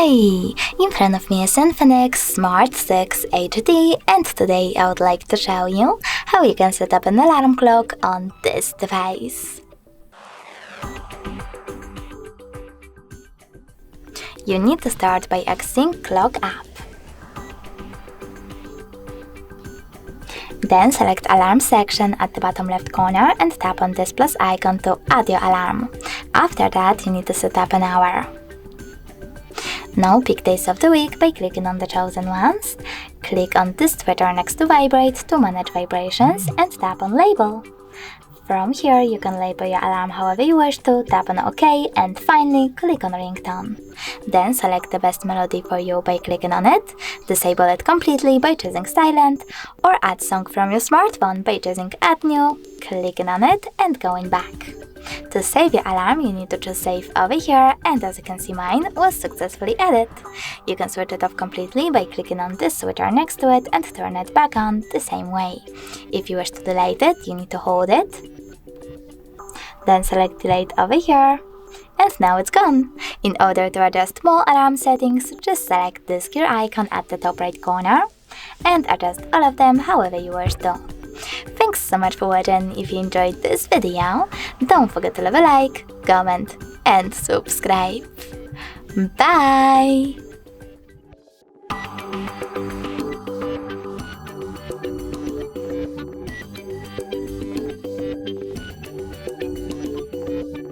Hi! In front of me is Infinix Smart 6 HD, and today I would like to show you how you can set up an alarm clock on this device. You need to start by accessing Clock app. Then select Alarm section at the bottom left corner and tap on this plus icon to add your alarm. After that, you need to set up an hour. Now pick days of the week by clicking on the chosen ones. Click on this Twitter next to Vibrate to manage vibrations and tap on Label. From here, you can label your alarm however you wish to, tap on OK, and finally click on Ringtone. Then select the best melody for you by clicking on it, disable it completely by choosing Silent, or add song from your smartphone by choosing Add New, clicking on it and going back. To save your alarm, you need to choose Save over here, and as you can see, mine was successfully added. You can switch it off completely by clicking on this switcher next to it and turn it back on the same way. If you wish to delete it, you need to hold it, then select Delete over here, and now it's gone. In order to adjust more alarm settings, just select this gear icon at the top right corner and adjust all of them however you wish to. Thanks so much for watching. If you enjoyed this video, don't forget to leave a like, comment and subscribe. Bye!